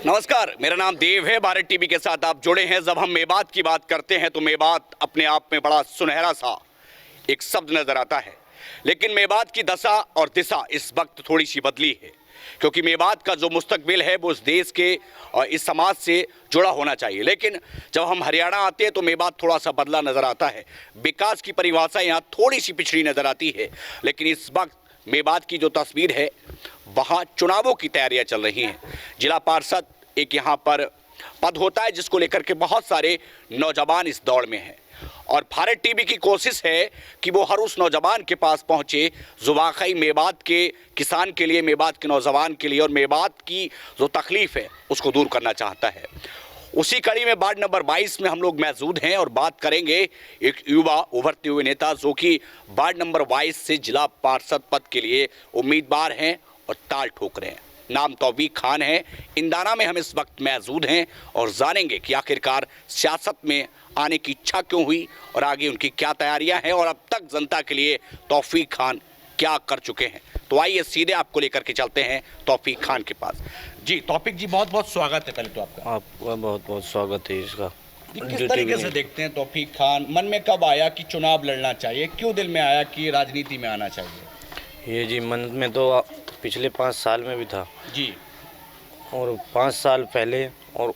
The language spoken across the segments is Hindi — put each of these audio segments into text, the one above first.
नमस्कार, मेरा नाम देव है। भारत टीवी के साथ आप जुड़े हैं। जब हम मेवात की बात करते हैं तो मेवात अपने आप में बड़ा सुनहरा सा एक शब्द नजर आता है, लेकिन मेवात की दशा और दिशा इस वक्त थोड़ी सी बदली है, क्योंकि मेवात का जो मुस्तकबिल है वो इस देश के और इस समाज से जुड़ा होना चाहिए। लेकिन जब हम हरियाणा आते हैं तो मेवात थोड़ा सा बदला नजर आता है। विकास की परिभाषा यहाँ थोड़ी सी पिछड़ी नजर आती है, लेकिन इस वक्त मेवात की जो तस्वीर है वहाँ चुनावों की तैयारियां चल रही हैं। जिला पार्षद एक यहाँ पर पद होता है जिसको लेकर के बहुत सारे नौजवान इस दौड़ में हैं, और भारत टीवी की कोशिश है कि वो हर उस नौजवान के पास पहुँचे जो वाकई मेवात के किसान के लिए, मेवात के नौजवान के लिए और मेवात की जो तकलीफ़ है उसको दूर करना चाहता है। उसी कड़ी में वार्ड नंबर 22 में हम लोग मौजूद हैं और बात करेंगे एक युवा उभरते हुए नेता जो कि वार्ड नंबर 22 से जिला पार्षद पद के लिए उम्मीदवार हैं और ताल ठोक रहे हैं। नाम तौफीक खान है। इंदाना में हम इस वक्त मौजूद हैं और जानेंगे कि आखिरकार सियासत में आने की इच्छा क्यों हुई और आगे उनकी क्या तैयारियां हैं और अब तक जनता के लिए तौफीक खान क्या कर चुके हैं। तो आइए सीधे आपको लेकर के चलते हैं तौफीक खान के पास। जी तौफीक जी, बहुत बहुत स्वागत है पहले तो आपका बहुत बहुत स्वागत है इसका। किस तरीके से देखते हैं तौफीक खान, मन में कब आया कि चुनाव लड़ना चाहिए, क्यों दिल में आया कि राजनीति में आना चाहिए? ये जी मन में तो पिछले 5 साल में भी था जी, और 5 साल पहले और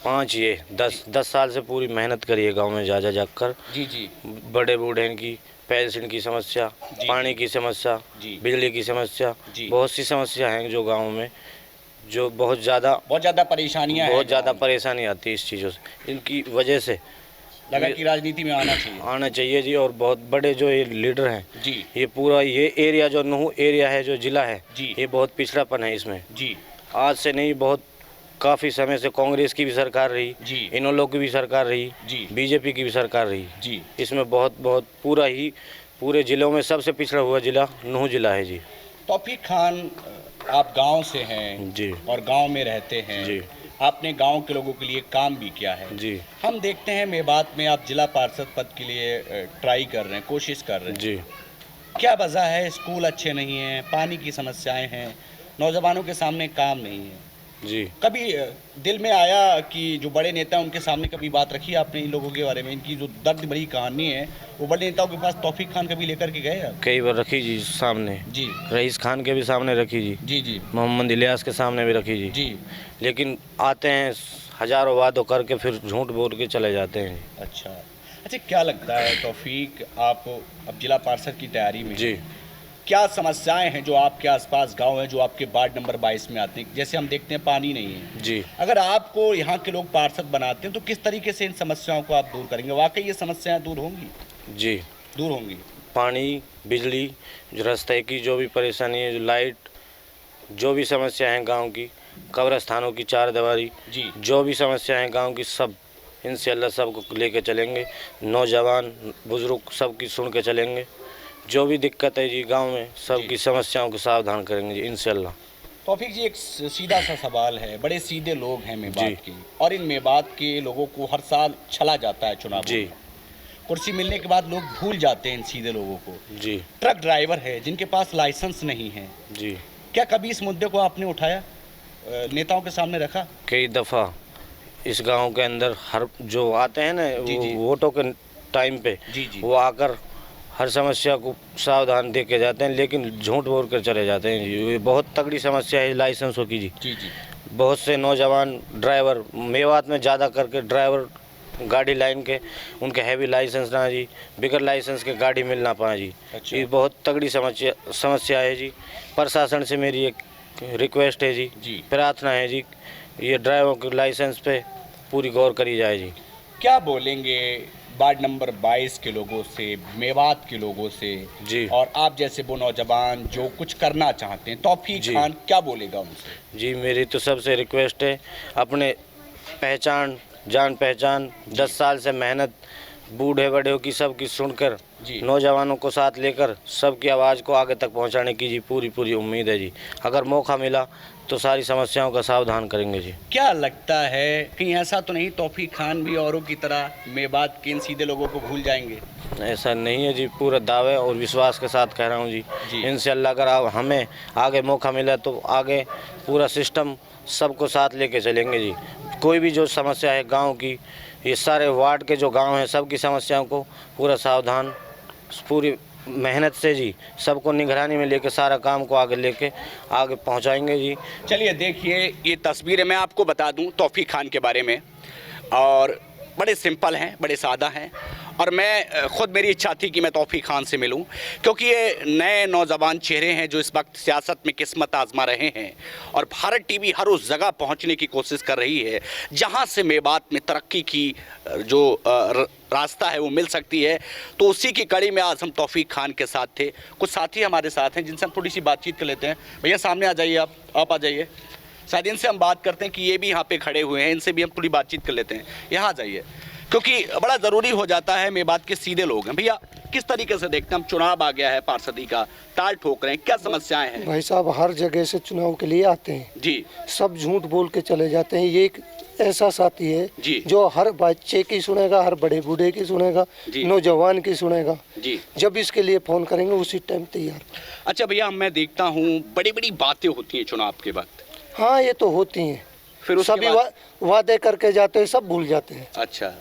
10 साल से पूरी मेहनत करी है गाँव में जा कर। जी जी, बड़े बूढ़े की पेंशन की समस्या, पानी की समस्या, बिजली की समस्या, बहुत सी समस्या हैं जो गाँव में, जो बहुत ज़्यादा परेशानी आती है इस चीज़ों से। इनकी वजह से लगा कि राजनीति में आना चाहिए जी। और बहुत बड़े जो ये लीडर हैं जी, ये पूरा ये एरिया जो नूह एरिया है, जो जिला है जी, ये बहुत पिछड़ापन है इसमें जी। आज से नहीं, बहुत काफ़ी समय से कांग्रेस की भी सरकार रही जी, इन लोग की भी सरकार रही जी, बीजेपी की भी सरकार रही जी। इसमें बहुत पूरे ज़िलों में सबसे पिछड़ा हुआ जिला नूह जिला है जी। तौफीक खान, आप गांव से हैं जी और गांव में रहते हैं जी। आपने गांव के लोगों के लिए काम भी किया है जी हम देखते हैं मेवात में आप जिला पार्षद पद के लिए ट्राई कर रहे हैं, कोशिश कर रहे हैं जी। क्या वजह है? स्कूल अच्छे नहीं हैं, पानी की समस्याएं हैं, नौजवानों के सामने काम नहीं है जी। कभी दिल में आया कि जो बड़े नेता हैं उनके सामने कभी बात रखी आपने इन लोगों के बारे में? इनकी जो दर्द भरी कहानी है वो बड़े नेताओं के पास तौफीक खान कभी लेकर के गए आप? कई बार रखी जी सामने जी, रईस खान के भी सामने रखी जी, जी जी, मोहम्मद इलियास के सामने भी रखी जी। जी। लेकिन आते हैं हजारों वादों करके फिर झूठ बोल के चले जाते हैं। अच्छा अच्छा, क्या लगता है तौफीक, आप अब जिला पार्षद की तैयारी में जी, क्या समस्याएं हैं जो आपके आसपास गांव हैं जो आपके वार्ड नंबर 22 में आते हैं? जैसे हम देखते हैं पानी नहीं है जी। अगर आपको यहाँ के लोग पार्षद बनाते हैं तो किस तरीके से इन समस्याओं को आप दूर करेंगे? वाकई ये समस्याएं दूर होंगी? जी, दूर होंगी। पानी, बिजली, जो रास्ते की जो भी परेशानी है, जो लाइट, जो भी समस्या है गांव की, कब्रस्तानों की चारदीवारी, जी, जो भी समस्या है गांव की, सब इंशाल्लाह सबको लेके चलेंगे। नौजवान बुजुर्ग सबकी सुन के चलेंगे। जो भी दिक्कत है जी गांव में, सबकी समस्याओं को सावधान करेंगे जी इंशाल्लाह। तौफीक जी, एक सीधा सा सवाल है, बड़े सीधे लोग हैं मेवात जी। के, और इन मेवात के लोगों को हर साल छला जाता है चुनाव जी कुर्सी मिलने के बाद लोग भूल जाते हैं इन सीधे लोगों को। जी ट्रक ड्राइवर है जिनके पास लाइसेंस नहीं है, जी। क्या कभी इस मुद्दे को आपने उठाया, नेताओं के सामने रखा? कई दफ़ा इस गांव के अंदर हर जो आते हैं ना जी, जी। वोटों के टाइम पे, जी जी, वो आकर हर समस्या को सावधान दे के जाते हैं, लेकिन झूठ बोल कर चले जाते हैं जी। ये बहुत तगड़ी समस्या है लाइसेंसों की जी। जी जी, बहुत से नौजवान ड्राइवर मेवात में ज़्यादा करके ड्राइवर गाड़ी लाइन के, उनके हैवी लाइसेंस ना जी, बिगर लाइसेंस के गाड़ी मिल ना पाए जी। अच्छा। ये बहुत तगड़ी समस्या है जी। प्रशासन से मेरी एक रिक्वेस्ट है जी, जी। प्रार्थना है जी, ये ड्राइवर के लाइसेंस पे पूरी गौर करी जाए जी। क्या बोलेंगे वार्ड नंबर 22 के लोगों से, मेवात के लोगों से जी और आप जैसे वो नौजवान जो कुछ करना चाहते हैं, तौफीक जी। खान क्या बोलेगा उनसे? जी, मेरी तो सबसे रिक्वेस्ट है, अपने पहचान जान पहचान 10 साल से मेहनत बूढ़े बड़े की सबकी सुनकर, जी। नौजवानों को साथ लेकर सबकी आवाज़ को आगे तक पहुंचाने की जी पूरी उम्मीद है जी। अगर मौका मिला तो सारी समस्याओं का समाधान करेंगे जी। क्या लगता है कहीं ऐसा तो नहीं तौफीक खान भी औरों की तरह मेवात के इन सीधे लोगों को भूल जाएंगे? ऐसा नहीं है जी, पूरा दावे और विश्वास के साथ कह रहा हूँ जी। जी। इंशाल्लाह अगर हमें आगे मौका मिला तो आगे पूरा सिस्टम सबको साथ लेके चलेंगे जी। कोई भी जो समस्या है गांव की, ये सारे वार्ड के जो गांव हैं सबकी समस्याओं को पूरा सावधान पूरी मेहनत से जी सबको निगरानी में लेके सारा काम को आगे लेके आगे पहुंचाएंगे जी। चलिए देखिए ये तस्वीरें मैं आपको बता दूं तौफीक खान के बारे में, और बड़े सिंपल हैं, बड़े सादा हैं, और मैं खुद मेरी इच्छा थी कि मैं तौफीक खान से मिलूं, क्योंकि ये नए नौजवान चेहरे हैं जो इस वक्त सियासत में किस्मत आजमा रहे हैं, और भारत टीवी हर उस जगह पहुंचने की कोशिश कर रही है जहां से मेवात में तरक्की की जो रास्ता है वो मिल सकती है। तो उसी की कड़ी में आज हम तौफीक खान के साथ थे। कुछ साथी हमारे साथ हैं जिनसे हम थोड़ी सी बातचीत कर लेते हैं। भैया सामने आ जाइए, आप आ जाइए, शायद इनसे हम बात करते हैं कि ये भी यहाँ पे खड़े हुए हैं, इनसे भी हम थोड़ी बातचीत कर लेते हैं। यहाँ आ जाइए, क्योंकि बड़ा ज़रूरी हो जाता है। मेवात के सीधे लोग हैं। भैया किस तरीके से देखते हैं, हम चुनाव आ गया है पार्षदी का, ताल ठोक रहे हैं, क्या समस्याएं हैं? भाई साहब हर जगह से चुनाव के लिए आते हैं जी, सब झूठ बोल के चले जाते हैं। ये एक ऐसा साथी है जी, जो हर बच्चे की सुनेगा, हर बड़े बूढ़े की सुनेगा, जी, नौजवान की सुनेगा। जी। जब इसके लिए फोन करेंगे उसी टाइम तैयार। अच्छा भैया, मैं देखता हूँ बड़ी बड़ी बातें होती हैं चुनाव के वक्त, हाँ ये तो होती हैं, फिर उसके सभी बाद वादे करके जाते हैं, सब भूल जाते हैं। अच्छा,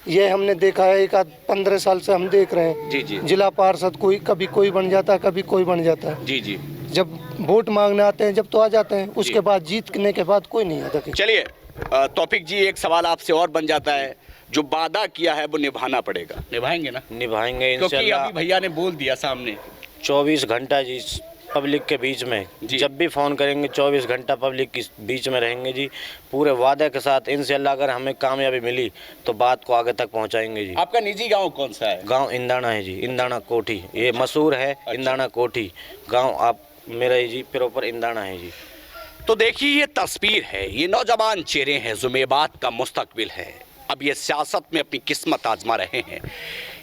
ये हमने देखा है, एक आध 15 साल से हम देख रहे हैं। जी, जी, जिला पार्षद कोई कभी कोई बन जाता है, कभी कोई बन जाता है। जी, जी। जब वोट मांगने आते हैं जब तो आ जाते हैं, उसके बाद जीतने के बाद कोई नहीं आता। चलिए तौफीक जी, एक सवाल आपसे और बन जाता है, जो वादा किया है वो निभाना पड़ेगा, निभाएंगे ना? निभाएंगे क्योंकि इंशाल्लाह। अभी भैया ने बोल दिया सामने 24 घंटा जी पब्लिक के बीच में, जी। जब भी फ़ोन करेंगे 24 घंटा पब्लिक के बीच में रहेंगे जी, पूरे वादे के साथ। इंशाल्लाह अगर हमें कामयाबी मिली तो बात को आगे तक पहुंचाएंगे जी। आपका निजी गांव कौन सा है? गांव इंदाना है जी, इंदाना कोठी, ये मशहूर है। इंदाना कोठी गांव आप मेरा ही जी, प्रॉपर इंदाना है जी। तो देखिए ये तस्वीर है, ये नौजवान चेहरे हैं जो मेवात का मुस्तकबिल है। अब ये सियासत में अपनी किस्मत आजमा रहे हैं।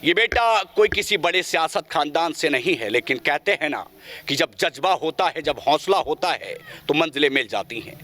ये बेटा कोई किसी बड़े सियासत खानदान से नहीं है, लेकिन कहते हैं ना कि जब जज्बा होता है, जब हौसला होता है तो मंजिलें मिल जाती हैं।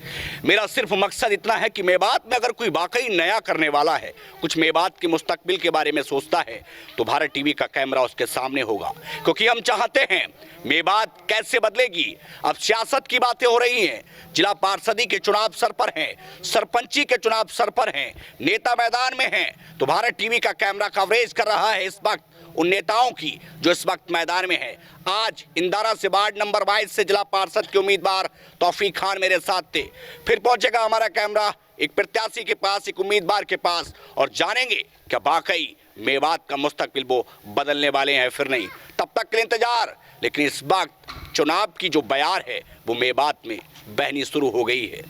मेरा सिर्फ मकसद इतना है कि मेवात में अगर कोई वाकई नया करने वाला है, कुछ मेवात के मुस्तकबिल के बारे में सोचता है, तो भारत टीवी का कैमरा उसके सामने होगा, क्योंकि हम चाहते हैं मेवात कैसे बदलेगी। अब सियासत की बातें हो रही हैं, जिला पार्षदी के चुनाव सर पर हैं, सरपंची के चुनाव सर पर हैं, नेता मैदान में हैं, तो भारत टीवी का कैमरा कवरेज कर रहा है इस वक्त उन नेताओं की जो इस वक्त मैदान में है। आज इंदारा से वार्ड नंबर 22 से जिला पार्षद के उम्मीदवार तौफीक खान मेरे साथ थे। फिर पहुंचेगा हमारा कैमरा एक प्रत्याशी के पास, एक उम्मीदवार के पास, और जानेंगे क्या वाकई मेवात का मुस्तकबिल वो बदलने वाले हैं फिर नहीं। तब तक के लिए इंतजार। लेकिन इस वक्त चुनाव की जो बयार है वो मेवात में बहनी शुरू हो गई है।